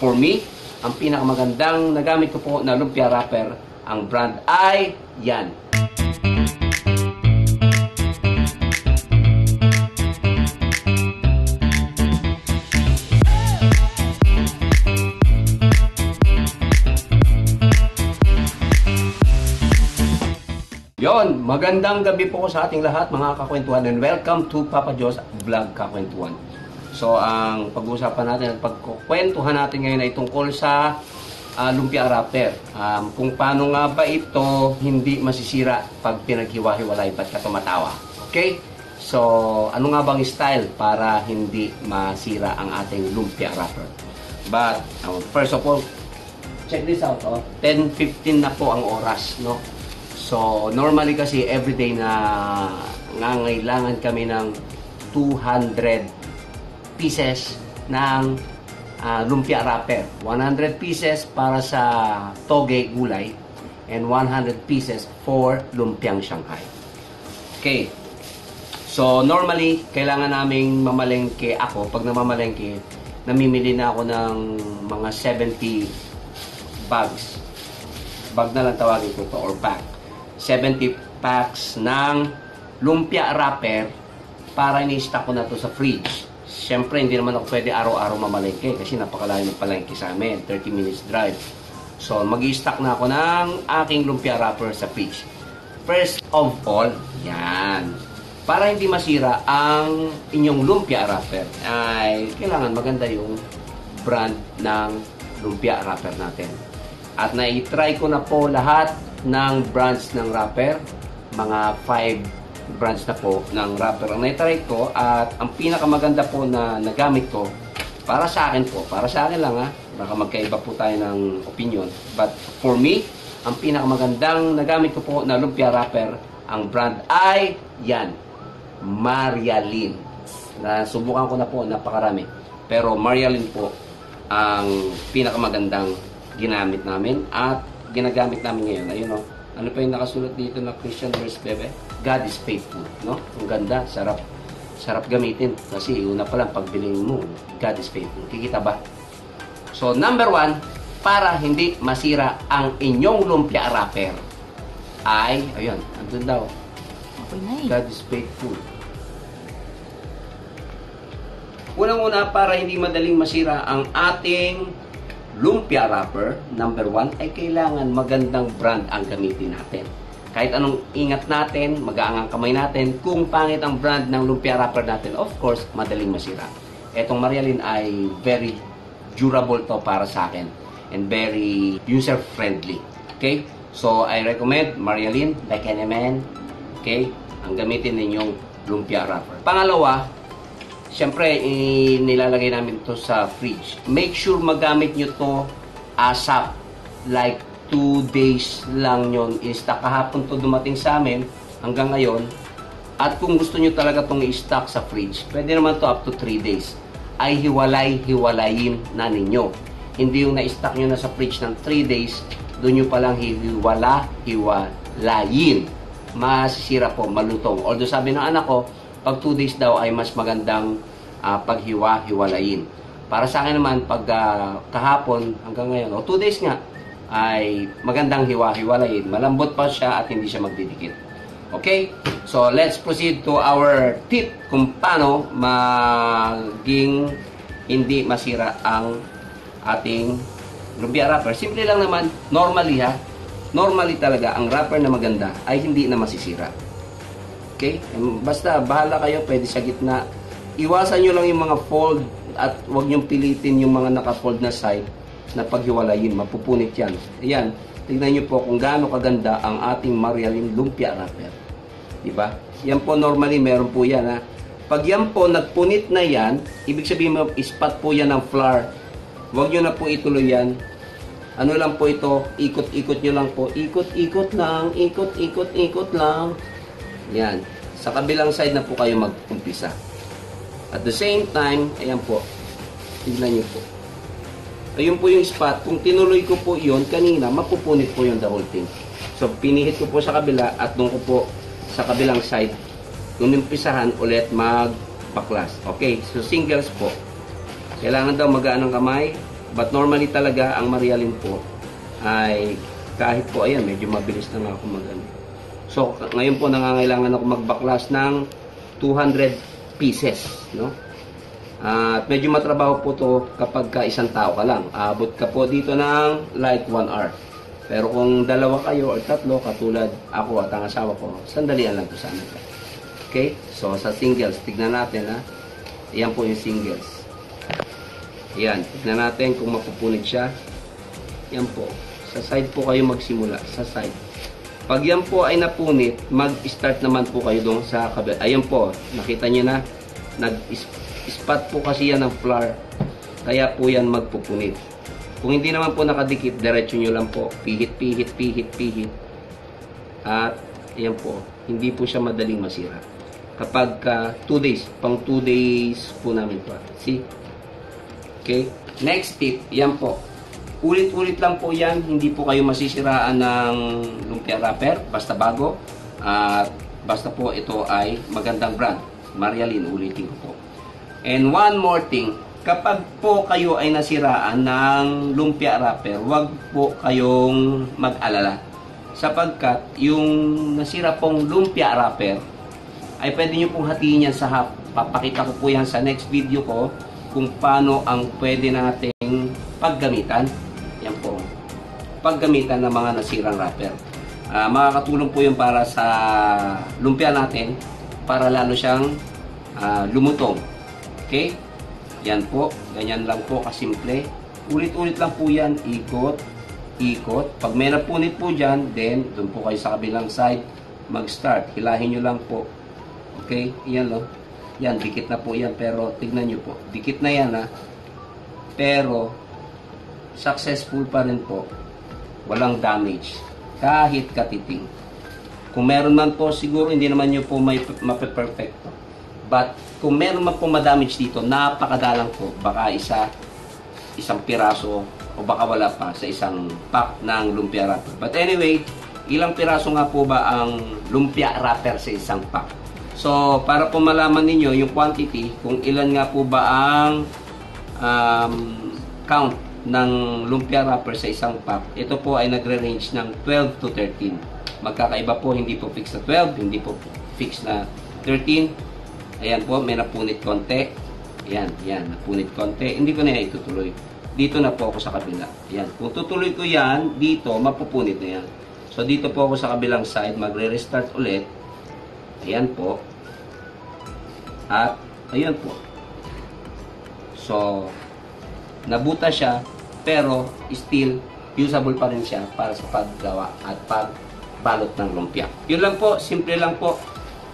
for me, ang pinakamagandang nagamit ko po na lumpia wrapper, ang brand ay yan. Yon, magandang gabi po sa ating lahat mga kakwentuhan and welcome to Papa Jo's Vlog Kakwentuhan. So, ang pag-uusapan natin at pagkukwentuhan natin ngayon ay tungkol sa lumpia wrapper. Kung paano nga ba ito hindi masisira pag pinaghiwa-hiwalay, ba't ka tumatawa? Okay? So, ano nga bang style para hindi masira ang ating lumpia wrapper? But, first of all, check this out. 10:15 na po ang oras, no? So, normally kasi everyday na ngangailangan kami ng 200 pieces ng lumpia wrapper. 100 pieces para sa toge gulay and 100 pieces for lumpiang Shanghai. Okay. So, normally, kailangan naming mamalengke ako. Pag namamalengke, namimili na ako ng mga 70 bags. Bag na lang tawagin ko ito or pack. 70 packs ng lumpia wrapper para ini-stock ko na to sa fridge. Siyempre, hindi naman ako pwede araw-araw mamalengke kasi napakalayo ng palengke sa amin. 30 minutes drive. So, mag-i-stock na ako ng aking lumpia wrapper sa fridge. First of all, yan. Para hindi masira ang inyong lumpia wrapper, ay kailangan maganda yung brand ng lumpia wrapper natin. At na-try ko na po lahat ng brands ng wrapper, mga 5 brands na po ng wrapper ang na-try ko, at ang pinakamaganda po na nagamit ko para sa akin lang baka magkaiba po tayo ng opinion, but for me, ang pinakamagandang nagamit ko po na lumpia wrapper, ang brand ay yan, Marialin. Nasubukan ko na po, napakarami, pero Marialin po ang pinakamagandang ginamit namin at ginagamit namin ngayon. Ayun, no? Ano pa yung nakasulat dito na Christian verse, bebe? God is faithful, no? Ang ganda, sarap gamitin. Kasi una pa lang, pagbilhin mo, God is faithful. Kikita ba? So, number 1, para hindi masira ang inyong lumpia wrapper, ay, ayun, andun daw. Okay na eh. God is faithful. Unang-una, para hindi madaling masira ang ating lumpia wrapper, number 1, ay kailangan magandang brand ang gamitin natin. Kahit anong ingat natin, magaangang kamay natin, kung pangit ang brand ng lumpia wrapper natin, of course, madaling masira. Etong Marialin ay very durable to para sa akin and very user-friendly. Okay? So, I recommend Marialin, like any man. Okay? Ang gamitin ninyong lumpia wrapper. Pangalawa, siyempre, nilalagay namin to sa fridge. Make sure magamit nyo to ASAP. Like 2 days lang yun. I-stock kahapon to dumating sa amin hanggang ngayon. At kung gusto nyo talaga itong i-stock sa fridge, pwede naman to up to 3 days. Ay hiwalayin na ninyo. Hindi yung na-stock nyo na sa fridge ng 3 days, doon nyo palang hiwalayin. Masisira po, malutong. Although sabi ng anak ko, pag 2 days daw ay mas magandang paghiwa-hiwalayin. Para sa akin naman, pag kahapon hanggang ngayon, o 2 days nga, ay magandang hiwa-hiwalayin. Malambot pa siya at hindi siya magdidikit. Okay? So, let's proceed to our tip kung paano maging hindi masira ang ating lumpia wrapper. Simple lang naman, normally talaga, ang wrapper na maganda ay hindi na masisira. Okay? Basta, bahala kayo, pwede sa gitna. Iwasan nyo lang yung mga fold at huwag nyo pilitin yung mga naka-fold na side na paghiwalayin. Mapupunit yan. Ayan, tignan nyo po kung gaano kaganda ang ating Marialin lumpia wrapper. Diba? Yan po normally, meron po yan. Ha? Pag yan po, nagpunit na yan, ibig sabihin mo, spot po yan ng flour. Huwag nyo na po ituloy yan. Ano lang po ito, ikot-ikot nyo lang po. Ikot-ikot lang, ikot-ikot lang. Yan. Sa kabilang side na po kayo mag-umpisa. At the same time, ayan po. Tignan nyo po. Ayun po yung spot. Kung tinuloy ko po yun, kanina, mapupunit po yung the whole thing. So, pinihit ko po sa kabila at doon ko po sa kabilang side, umpisahan ulit magpaklas. Okay, so singles po. Kailangan daw magaan ang kamay But normally talaga, ang Marialin po ay kahit po, ayan, medyo mabilis na nga ako mag-ano. So, ngayon po nangangailangan ako magbaklas ng 200 pieces, no? At medyo matrabaho po to kapag ka isang tao ka lang. Abot ka po dito ng like 1 hour. Pero kung dalawa kayo or tatlo, katulad ako at ang asawa ko, sandalian lang po sana. Okay? So, sa singles, tignan natin ha. Ayan po yung singles. Ayan, tignan natin kung mapupunit siya. Ayan po. Sa side po kayo magsimula. Sa side. Pag yan po ay napunit, mag-start naman po kayo doon sa kabila. Ayan po, nakita nyo na, nag-spot po kasi yan ng flour. Kaya po yan magpupunit. Kung hindi naman po nakadikit, diretso nyo lang po. Pihit, pihit, pihit, pihit. At, ayan po, hindi po siya madaling masira. Kapag 2 days, pang 2 days po namin po. See? Okay? Next tip, yan po. Ulit-ulit lang po yan, hindi po kayo masisiraan ng lumpia wrapper, basta bago. At basta po ito ay magandang brand. Marialin, ulitin ko po. And one more thing, kapag po kayo ay nasiraan ng lumpia wrapper, huwag po kayong mag-alala. Sapagkat yung nasira pong lumpia wrapper, ay pwede nyo pong hatiin yan sa half. Papakita ko po yan sa next video ko kung paano ang pwede nating paggamitan. Yan po. Paggamitan ng mga nasirang wrapper. Makakatulong po yun para sa lumpia natin para lalo siyang lumutong. Okay? Yan po. Ganyan lang po kasimple. Ulit-ulit lang po yan. Ikot. Ikot. Pag may napunit po dyan, then doon po kayo sa kabilang side mag-start. Hilahin nyo lang po. Okay? Yan o. Yan. Dikit na po yan. Pero tignan nyo po. Dikit na yan ha. Pero successful pa rin po. Walang damage. Kahit katiting. Kung meron man po, siguro hindi naman nyo po mape-perfecto. But, kung meron man po madamage dito, napakadalang po. Baka isang piraso o baka wala pa sa isang pack ng lumpia wrapper. But anyway, ilang piraso nga po ba ang lumpia wrapper sa isang pack? So, para po malaman ninyo yung quantity, kung ilan nga po ba ang count ng lumpia wrapper sa isang pack, ito po ay nagre-range ng 12 to 13. Magkakaiba po, hindi po fix na 12, hindi po fix na 13. Ayan po, may napunit konti. Ayan, yan, napunit konti. Hindi ko na yan itutuloy. Dito na po ako sa kabila. Ayan, kung tutuloy ko yan, dito, mapupunit na yan. So, dito po ako sa kabilang side, magre-restart ulit. Ayan po. At, ayan po. So, nabuta siya, pero still usable pa rin siya para sa paggawa at pagbalot ng lumpia. Yun lang po, simple lang po.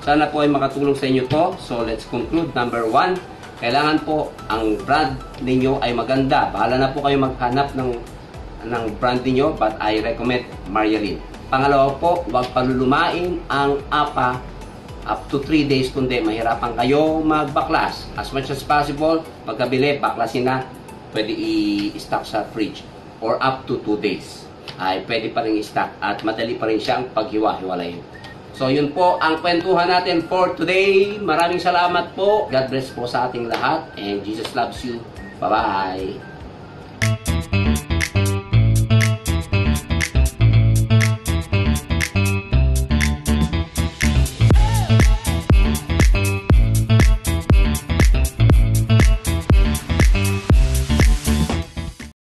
Sana po ay makatulong sa inyo to. So, let's conclude. Number 1, kailangan po ang brand ninyo ay maganda. Bahala na po kayo maghanap ng brand ninyo, but I recommend Marialin. Pangalawa po, huwag palulumain ang apa up to 3 days, kundi mahirapan kayo magbaklas. As much as possible, pagkabili, baklasin na, pwede i-stock sa fridge. Or up to 2 days, ay pwede pa rin i-stock at madali pa rin siyang paghiwa-hiwalayin. So, yun po ang kwentuhan natin for today. Maraming salamat po. God bless po sa ating lahat. And Jesus loves you. Bye-bye.